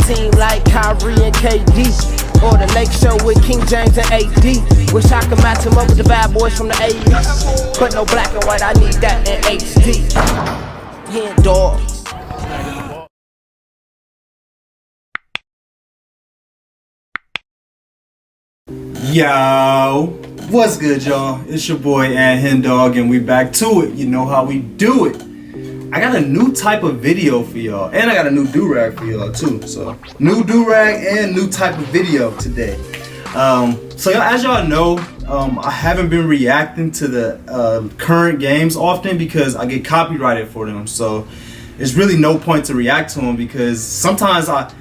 team like Kyrie and KD, or the Lake Show with King James and AD. Wish I could match him up with the bad boys from the 80s, but no black and white, I need that in HD. HenDawgz. Yo, what's good, y'all? It's your boy HenDawgz, and we back to it. You know how we do it. I got a new type of video for y'all, and I got a new do-rag for y'all too. So, new do-rag and new type of video today. So as y'all know, I haven't been reacting to the current games often because I get copyrighted for them. So, there's really no point to react to them because sometimes I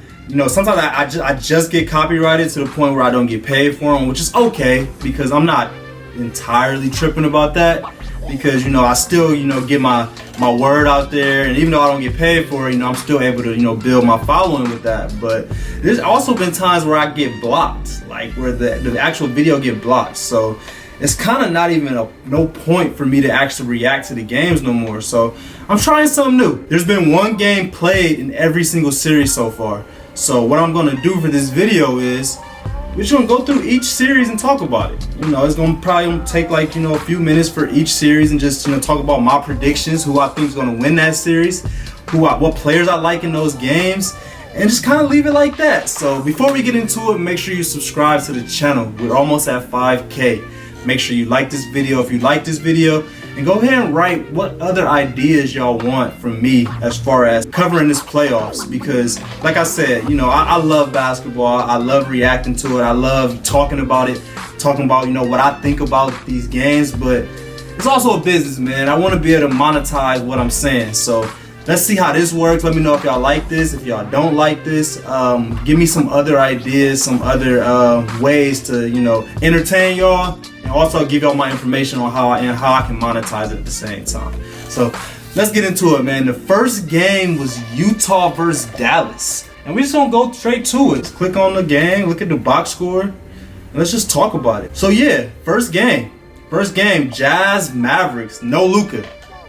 just get copyrighted to the point where I don't get paid for them, which is okay because I'm not entirely tripping about that because, I still, get my word out there, and even though I don't get paid for it, I'm still able to, build my following with that. But there's also been times where I get blocked, like where the actual video get blocked. So it's kind of not even no point for me to actually react to the games no more. So I'm trying something new. There's been one game played in every single series so far. So what I'm gonna do for this video is we're just gonna go through each series and talk about it. It's gonna probably take like a few minutes for each series and just talk about my predictions, who I think is gonna win that series, what players I like in those games, and just kind of leave it like that. So before we get into it, make sure you subscribe to the channel. We're almost at 5K. Make sure you like this video if you like this video, and go ahead and write what other ideas y'all want from me as far as covering this playoffs, because like I said, I love basketball. I love reacting to it. I love talking about it, what I think about these games, but it's also a business, man. I want to be able to monetize what I'm saying. So let's see how this works. Let me know if y'all like this. If y'all don't like this, give me some other ideas, some other ways to entertain y'all, and also give y'all my information on how I can monetize it at the same time. So let's get into it, man. The first game was Utah versus Dallas, and we just gonna go straight to it. Click on the game, look at the box score, and let's just talk about it. So yeah, first game, Jazz Mavericks. No Luka.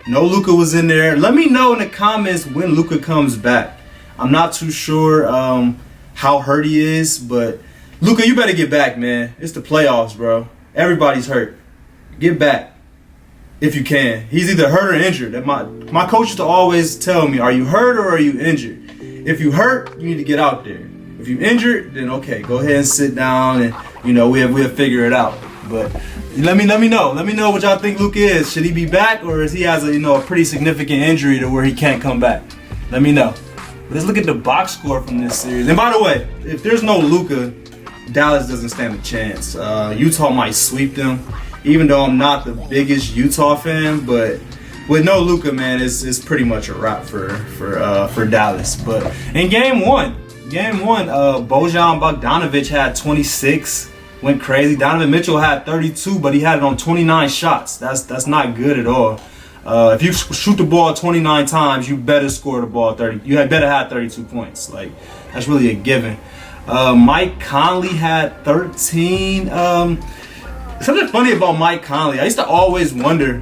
No Luka was in there. Let me know in the comments when Luka comes back. I'm not too sure how hurt he is, but Luka, you better get back, man. It's the playoffs, bro. Everybody's hurt. Get back if you can. He's either hurt or injured. My coach used to always tell me, are you hurt or are you injured? If you hurt, you need to get out there. If you injured, then okay, go ahead and sit down, and we'll figure it out. But let me know. Let me know what y'all think Luka is. Should he be back, or is he has a pretty significant injury to where he can't come back? Let me know. Let's look at the box score from this series. And by the way, if there's no Luka, Dallas doesn't stand a chance. Utah might sweep them, even though I'm not the biggest Utah fan. But with no Luka, man, it's pretty much a wrap for Dallas. But in game one, Bojan Bogdanovic had 26. Went crazy. Donovan Mitchell had 32, but he had it on 29 shots. That's not good at all. If you shoot the ball 29 times, you better score the ball 30. You had better have 32 points. Like, that's really a given. Mike Conley had 13. Something funny about Mike Conley, I used to always wonder,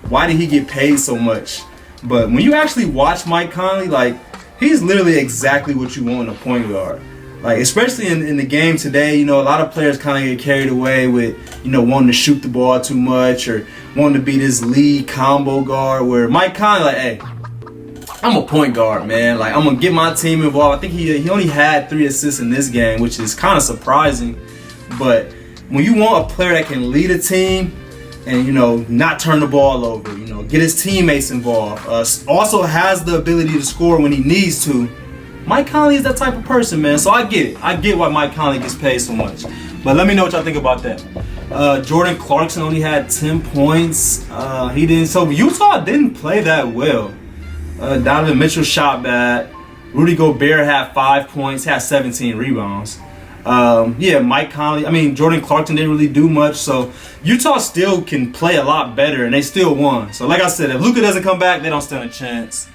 why did he get paid so much? But when you actually watch Mike Conley, like, he's literally exactly what you want in a point guard. Like, especially in the game today, a lot of players kind of get carried away with, wanting to shoot the ball too much or wanting to be this lead combo guard, where Mike Conley, like, hey, I'm a point guard, man. Like, I'm going to get my team involved. I think he only had 3 assists in this game, which is kind of surprising. But when you want a player that can lead a team and, not turn the ball over, get his teammates involved, also has the ability to score when he needs to, Mike Conley is that type of person, man. So I get it. I get why Mike Conley gets paid so much. But let me know what y'all think about that. Jordan Clarkson only had 10 points. He didn't. So Utah didn't play that well. Donovan Mitchell shot bad. Rudy Gobert had 5 points, had 17 rebounds. Jordan Clarkson didn't really do much. So Utah still can play a lot better, and they still won. So like I said, if Luka doesn't come back, they don't stand a chance.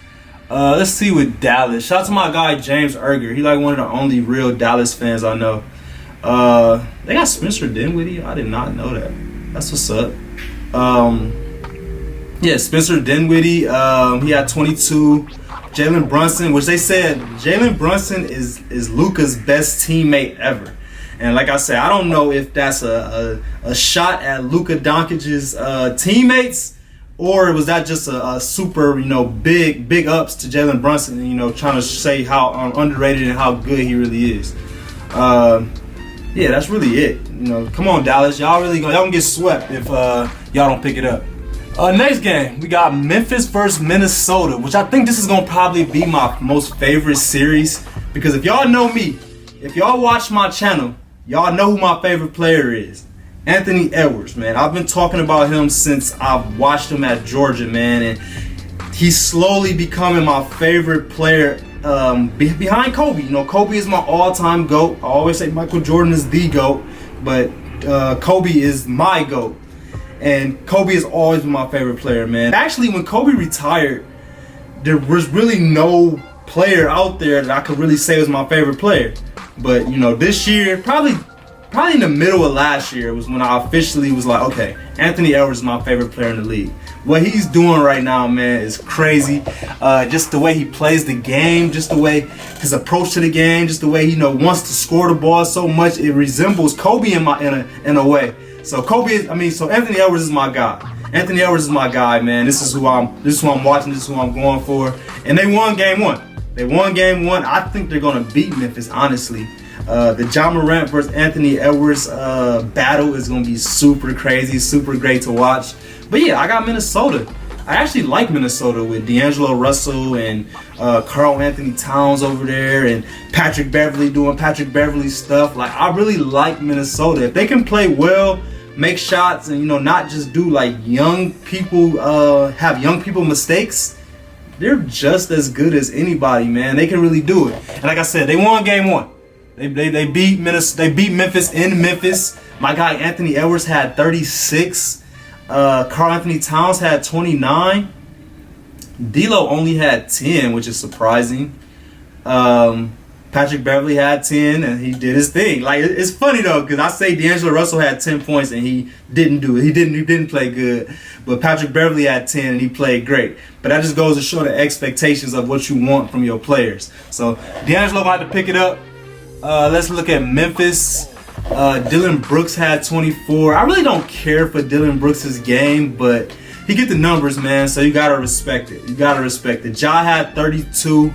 Let's see with Dallas. Shout out to my guy James Erger. He's like one of the only real Dallas fans I know. They got Spencer Dinwiddie. I did not know that. That's what's up. Spencer Dinwiddie. He had 22. Jalen Brunson, which they said Jalen Brunson is Luka's best teammate ever. And like I said, I don't know if that's a shot at Luka Doncic's teammates, or was that just a super, big ups to Jalen Brunson, trying to say how underrated and how good he really is. Yeah, that's really it. Come on, Dallas, y'all gonna get swept if y'all don't pick it up. Next game, we got Memphis versus Minnesota, which I think this is gonna probably be my most favorite series, because if y'all know me, if y'all watch my channel, y'all know who my favorite player is. Anthony Edwards, man. I've been talking about him since I've watched him at Georgia, man, and he's slowly becoming my favorite player behind Kobe. Kobe is my all-time GOAT. I always say Michael Jordan is the GOAT, but Kobe is my GOAT. And Kobe has always been my favorite player, man. Actually, when Kobe retired, there was really no player out there that I could really say was my favorite player. But, this year, probably in the middle of last year was when I officially was like, okay, Anthony Edwards is my favorite player in the league. What he's doing right now, man, is crazy. Just the way he plays the game, just the way his approach to the game, just the way he wants to score the ball so much, it resembles Kobe in a way. So Anthony Edwards is my guy. Anthony Edwards is my guy, man. This is who I'm watching. This is who I'm going for. And they won game one. I think they're gonna beat Memphis, honestly. The Ja Morant versus Anthony Edwards battle is going to be super crazy, super great to watch. But yeah, I got Minnesota. I actually like Minnesota with D'Angelo Russell and Karl Anthony Towns over there and Patrick Beverley doing Patrick Beverley stuff. Like, I really like Minnesota. If they can play well, make shots, and not just do like young people have young people mistakes, they're just as good as anybody, man. They can really do it. And like I said, they won game one. They beat Memphis in Memphis. My guy Anthony Edwards had 36. Karl Anthony Towns had 29. D'Lo only had 10, which is surprising. Patrick Beverley had 10, and he did his thing. Like, it's funny though, because I say D'Angelo Russell had 10 points and he didn't do it. He didn't play good. But Patrick Beverley had 10 and he played great. But that just goes to show the expectations of what you want from your players. So D'Angelo might have to pick it up. Let's look at Memphis. Dylan Brooks had 24. I really don't care for Dylan Brooks' game, but he get the numbers, man, so you gotta respect it. Ja had 32,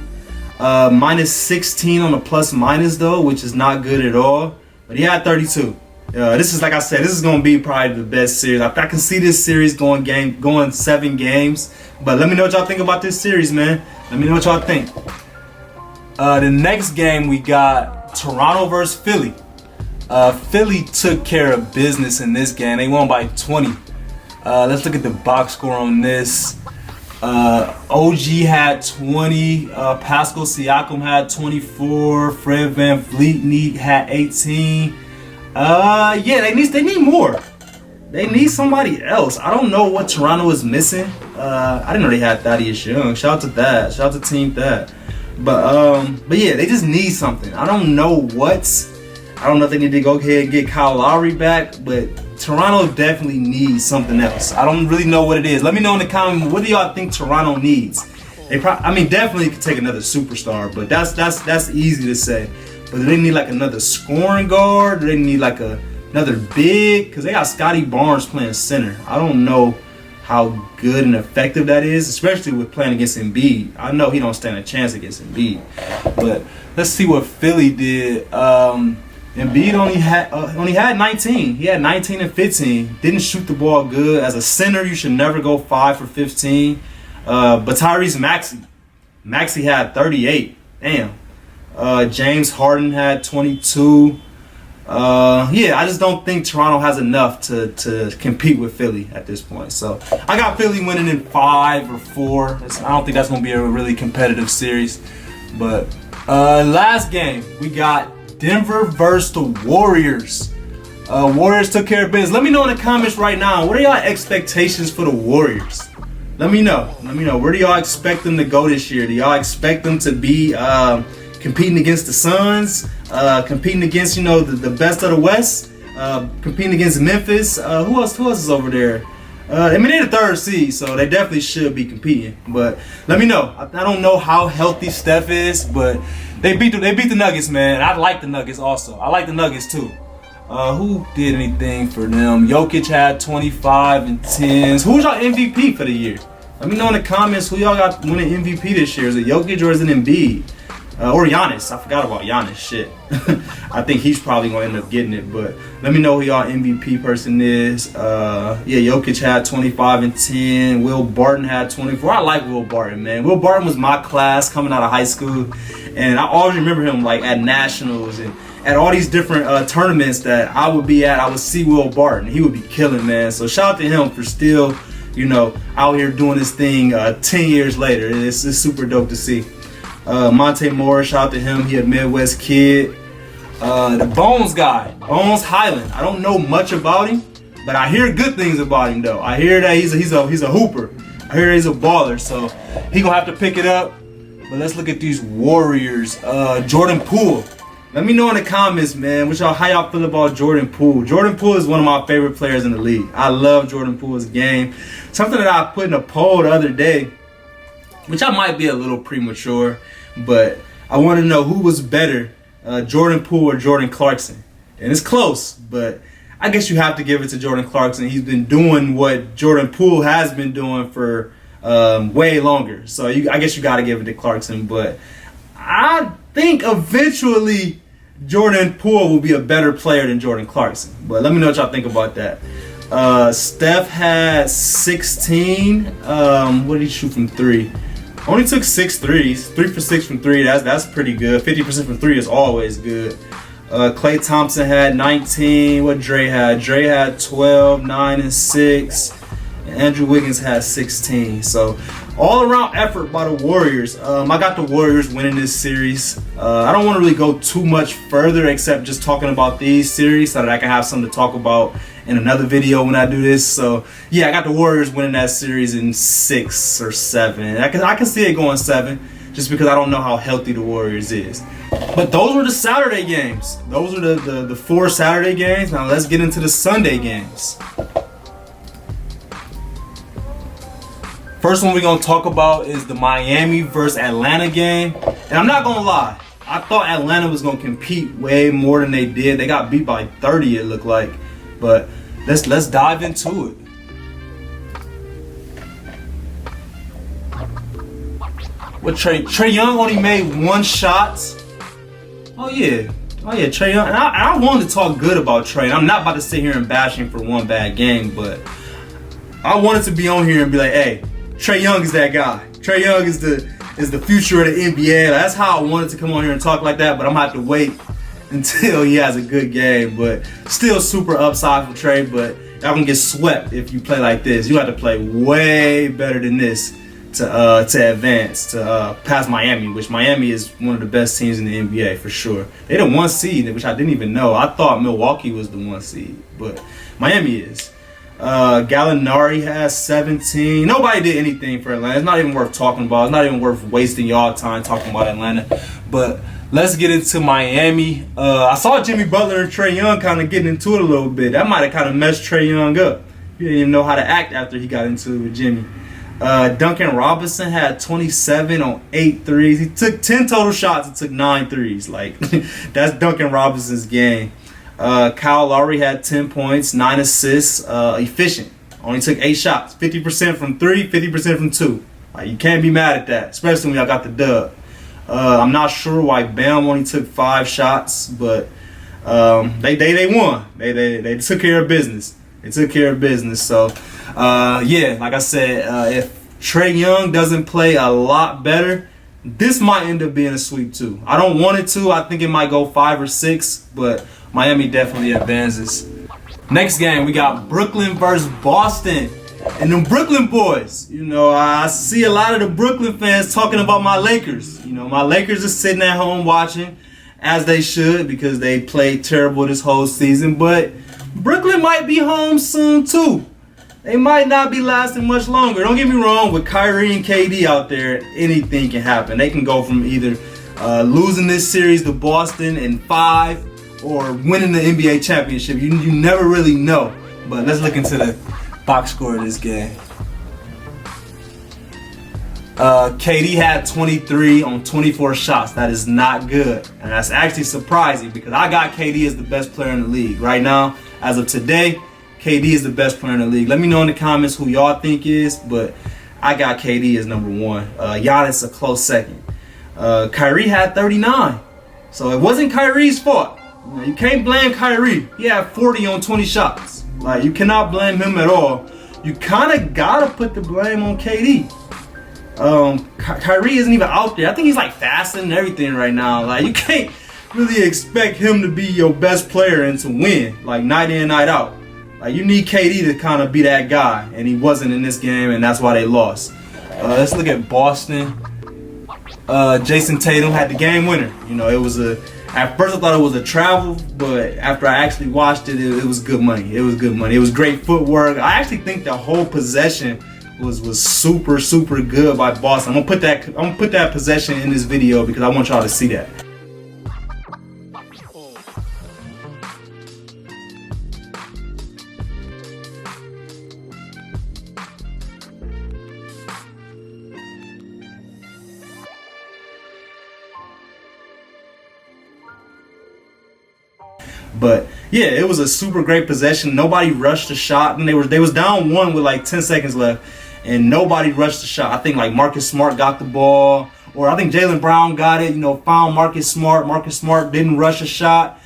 minus 16 on the plus minus though, which is not good at all. But he had 32. This is, like I said, this is gonna be probably the best series. I can see this series going 7 games. But let me know what y'all think about this series, man. Let me know what y'all think. The next game we got Toronto versus Philly. Philly took care of business in this game. They won by 20. Let's look at the box score on this. OG had 20. Pascal Siakam had 24. Fred VanVleet had 18. Yeah, they need more. They need somebody else. I don't know what Toronto is missing. I didn't know they had Thaddeus Young. Shout out to that. Shout out to Team Thad. But yeah, they just need something. I don't know what. I don't know if they need to go ahead and get Kyle Lowry back, but Toronto definitely needs something else. I don't really know what it is. Let me know in the comments, what do y'all think Toronto needs? Definitely could take another superstar, but that's easy to say. But do they need like another scoring guard? Do they need like another big? Because they got Scotty Barnes playing center. I don't know how good and effective that is, especially with playing against Embiid. I know he don't stand a chance against Embiid. But let's see what Philly did. Embiid only had 19. He had 19 and 15. Didn't shoot the ball good. As a center, you should never go 5 for 15. But Tyrese Maxey had 38. Damn. James Harden had 22. Yeah, I just don't think Toronto has enough to compete with Philly at this point. So I got Philly winning in 5 or 4. I don't think that's going to be a really competitive series. But last game, we got Denver versus the Warriors. Warriors took care of business. Let me know in the comments right now, what are y'all expectations for the Warriors? Let me know. Where do y'all expect them to go this year? Do y'all expect them to be competing against the Suns? Competing against, the best of the West? Competing against Memphis? Who else is over there? I mean, they're the 3rd seed, so they definitely should be competing. But let me know. I don't know how healthy Steph is, but they beat the Nuggets, man. I like the Nuggets also. I like the Nuggets too. Who did anything for them? Jokic had 25 and 10s. Who's y'all MVP for the year? Let me know in the comments who y'all got winning MVP this year. Is it Jokic or is it Embiid? Or Giannis. I forgot about Giannis. Shit. I think he's probably going to end up getting it. But let me know who y'all MVP person is. Yeah, Jokic had 25 and 10. Will Barton had 24. I like Will Barton, man. Will Barton was my class coming out of high school. And I always remember him like at nationals and at all these different tournaments that I would be at. I would see Will Barton. He would be killing, man. So shout out to him for still, you know, out here doing this thing 10 years later. It's super dope to see. Monte Morris, shout out to him. He a Midwest kid. The Bones guy, Bones Highland. I don't know much about him, but I hear good things about him though. I hear that he's a hooper. I hear he's a baller, so he gonna have to pick it up. But let's look at these Warriors. Jordan Poole. Let me know in the comments, man, how y'all feel about Jordan Poole. Jordan Poole is one of my favorite players in the league. I love Jordan Poole's game. Something that I put in a poll the other day, which I might be a little premature, but I want to know who was better, Jordan Poole or Jordan Clarkson. And it's close, but I guess you have to give it to Jordan Clarkson. He's been doing what Jordan Poole has been doing for way longer. So I guess you got to give it to Clarkson. But I think eventually Jordan Poole will be a better player than Jordan Clarkson. But let me know what y'all think about that. Steph had 16. What did he shoot from 3? Only took 6 threes. 3 for 6 from 3. That's pretty good. 50% from 3 is always good. Klay Thompson had 19. What Dre had? Dre had 12, 9, and 6. And Andrew Wiggins had 16. So all around effort by the Warriors. I got the Warriors winning this series. I don't want to really go too much further except just talking about these series so that I can have something to talk about in another video when I do this. So yeah, I got the Warriors winning that series in 6 or 7. I can see it going 7 just because I don't know how healthy the Warriors is. But those were the Saturday games. Those are the 4 Saturday games. Now let's get into the Sunday games. First one we're going to talk about is the Miami versus Atlanta game. And I'm not going to lie, I thought Atlanta was going to compete way more than they did. They got beat by 30, it looked like. But let's dive into it. What Trae Young only made 1 shot. Oh yeah, Trae Young. And I wanted to talk good about Trae. I'm not about to sit here and bash him for 1 bad game, but I wanted to be on here and be like, hey, Trae Young is that guy. Trae Young is the future of the NBA. That's how I wanted to come on here and talk like that, but I'm gonna have to wait until he has a good game. But still super upside for Trae, but y'all gonna get swept if you play like this. You have to play way better than this to advance, to pass Miami, which Miami is one of the best teams in the NBA for sure. They're the 1 seed, which I didn't even know. I thought Milwaukee was the 1 seed, but Miami is. Gallinari has 17. Nobody did anything for Atlanta. It's not even worth talking about. It's not even worth wasting y'all time talking about Atlanta. But let's get into Miami. I saw Jimmy Butler and Trae Young kind of getting into it a little bit. That might have kind of messed Trae Young up. He didn't even know how to act after he got into it with Jimmy. Duncan Robinson had 27 on 8 threes. He took 10 total shots and took 9 threes. Like, that's Duncan Robinson's game. Kyle Lowry had 10 points, 9 assists, efficient. Only took 8 shots, 50% from 3, 50% from 2. Like, you can't be mad at that, especially when y'all got the dub. I'm not sure why Bam only took 5 shots, but they won. They took care of business. They took care of business. So yeah, like I said, if Trae Young doesn't play a lot better, this might end up being a sweep too. I don't want it to. I think it might go 5 or 6, but Miami definitely advances. Next game, we got Brooklyn versus Boston. And them Brooklyn boys, you know, I see a lot of the Brooklyn fans talking about my Lakers. You know, my Lakers are sitting at home watching, as they should, because they played terrible this whole season. But Brooklyn might be home soon too. They might not be lasting much longer. Don't get me wrong, with Kyrie and KD out there, anything can happen. They can go from either losing this series to Boston in 5 or winning the NBA championship. You never really know. But let's look into box score of this game. KD had 23 on 24 shots. That is not good. And that's actually surprising because I got KD as the best player in the league. Right now, as of today, KD is the best player in the league. Let me know in the comments who y'all think is, but I got KD as number one. Giannis a close second. Kyrie had 39. So it wasn't Kyrie's fault. You can't blame Kyrie. He had 40 on 20 shots. Like, you cannot blame him at all. You kind of gotta put the blame on KD. Kyrie isn't even out there. I think he's like fasting and everything right now. Like, you can't really expect him to be your best player and to win like night in, night out. Like, you need KD to kind of be that guy, and he wasn't in this game, and that's why they lost. Let's look at Boston. Jason Tatum had the game winner. You know, it was at first I thought it was a travel, but after I actually watched it, it was good money. It was good money. It was great footwork. I actually think the whole possession was super good by Boston. I'm gonna put that possession in this video because I want y'all to see that. But yeah, it was a super great possession. Nobody rushed the shot, and they was down one with like 10 seconds left, and nobody rushed the shot. I think like Marcus Smart got the ball, or I think Jaylen Brown got it. You know, found Marcus Smart. Marcus Smart didn't rush a shot.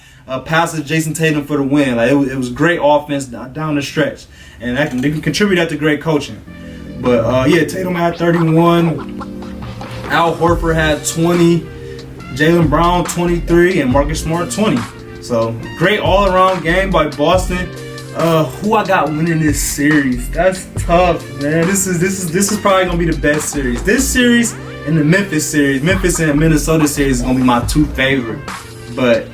Passes Jason Tatum for the win. Like, it was great offense down the stretch, and they can contribute that to great coaching. But yeah, Tatum had 31. Al Horford had 20. Jaylen Brown 23, and Marcus Smart 20. So great all-around game by Boston. Who I got winning this series? That's tough, man. This is probably gonna be the best series. This series and the Memphis series, Memphis and Minnesota series is gonna be my two favorite. But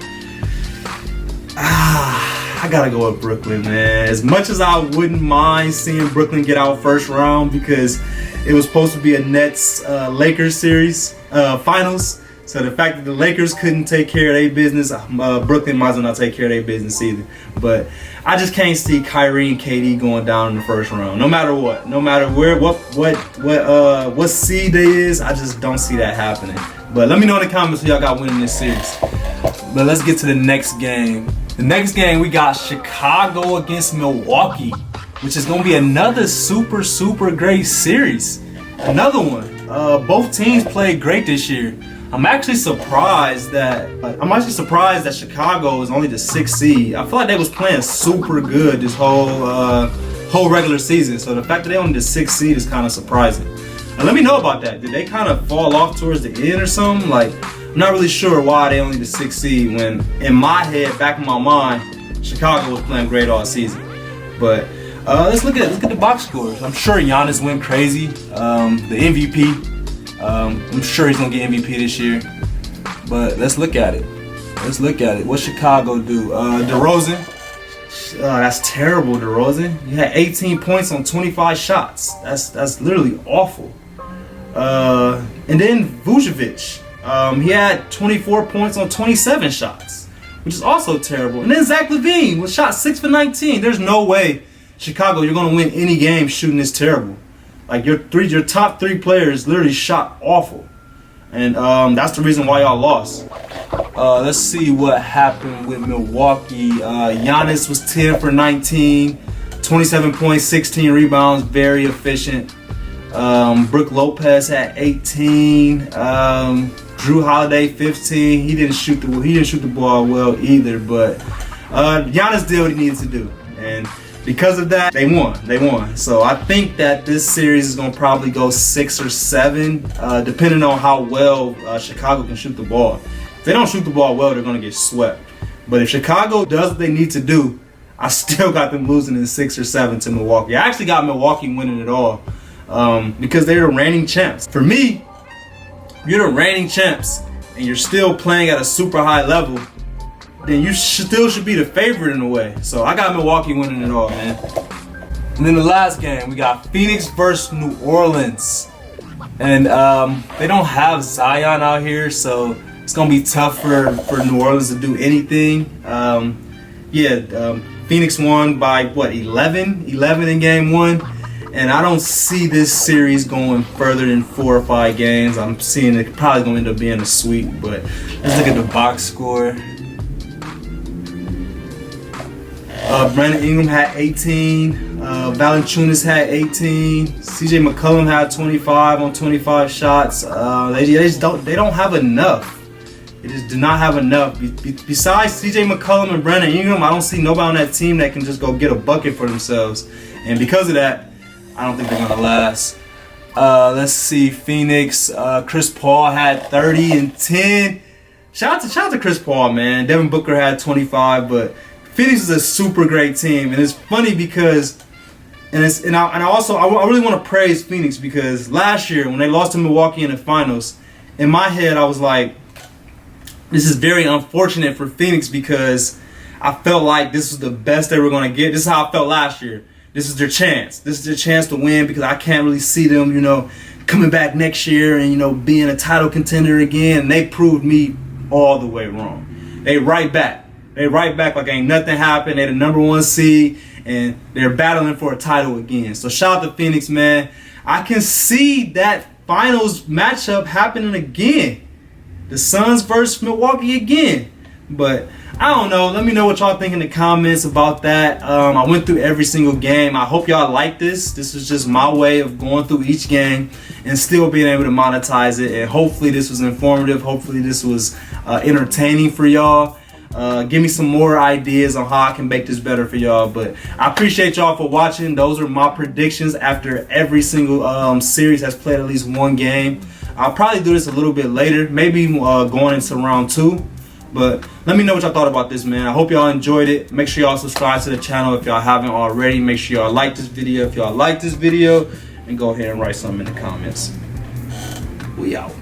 I gotta go with Brooklyn, man. As much as I wouldn't mind seeing Brooklyn get out first round because it was supposed to be a Nets Lakers series finals. So the fact that the Lakers couldn't take care of their business, Brooklyn might as well not take care of their business either. But I just can't see Kyrie and KD going down in the first round, no matter what, no matter where, what seed they is. I just don't see that happening. But let me know in the comments who y'all got winning this series. But let's get to the next game. The next game we got Chicago against Milwaukee, which is gonna be another super great series. Another one. Both teams played great this year. I'm actually surprised that Chicago is only the 6th seed. I feel like they was playing super good this whole regular season. So the fact that they only the 6th seed is kind of surprising. And let me know about that. Did they kind of fall off towards the end or something? Like, I'm not really sure why they only the 6th seed when in my head, back in my mind, Chicago was playing great all season. But let's look at the box scores. I'm sure Giannis went crazy. The MVP. I'm sure he's gonna get MVP this year, but let's look at it. What Chicago do? DeRozan. That's terrible, DeRozan. You had 18 points on 25 shots. That's literally awful. And then Vucevic. He had 24 points on 27 shots, which is also terrible. And then Zach LaVine was shot 6 for 19. There's no way, Chicago, you're gonna win any game shooting this terrible. Like, your top 3 players literally shot awful, and that's the reason why y'all lost. Let's see what happened with Milwaukee. Giannis was 10 for 19, 27 points, 16 rebounds, very efficient. Brook Lopez had 18. Drew Holiday 15. He didn't shoot the ball well either, but Giannis did what he needed to do, and because of that, they won. So I think that this series is going to probably go 6 or 7, depending on how well Chicago can shoot the ball. If they don't shoot the ball well, they're going to get swept. But if Chicago does what they need to do, I still got them losing in 6 or 7 to Milwaukee. I actually got Milwaukee winning it all because they're the reigning champs. For me, if you're the reigning champs and you're still playing at a super high level, then you still should be the favorite in a way. So I got Milwaukee winning it all, man. And then the last game, we got Phoenix versus New Orleans. And they don't have Zion out here, so it's going to be tough for New Orleans to do anything. Phoenix won by what, 11 in game 1, and I don't see this series going further than 4 or 5 games. I'm seeing it probably going to end up being a sweep, but let's look at the box score. Brandon Ingram had 18, Valanciunas had 18, CJ McCollum had 25 on 25 shots. They don't have enough. They just do not have enough. Besides CJ McCollum and Brandon Ingram, I don't see nobody on that team that can just go get a bucket for themselves. And because of that, I don't think they're gonna last. Let's see, Phoenix. Chris Paul had 30 and 10. Shout out to Chris Paul, man. Devin Booker had 25, but Phoenix is a super great team, and it's funny because, I really want to praise Phoenix because last year when they lost to Milwaukee in the finals, in my head I was like, this is very unfortunate for Phoenix because I felt like this was the best they were going to get. This is how I felt last year. This is their chance. This is their chance to win because I can't really see them, coming back next year and, being a title contender again. And they proved me all the way wrong. They right back. Like ain't nothing happened. They're the #1 seed and they're battling for a title again. So shout out to Phoenix, man. I can see that finals matchup happening again. The Suns versus Milwaukee again. But I don't know. Let me know what y'all think in the comments about that. I went through every single game. I hope y'all like this. This was just my way of going through each game and still being able to monetize it. And hopefully this was informative. Hopefully this was entertaining for y'all. Give me some more ideas on how I can make this better for y'all. But I appreciate y'all for watching. Those are my predictions after every single series has played at least one game. I'll probably do this a little bit later, maybe going into round 2. But let me know what y'all thought about this, man. I hope y'all enjoyed it. Make sure y'all subscribe to the channel if y'all haven't already. Make sure y'all like this video if y'all like this video. And go ahead and write something in the comments. We out.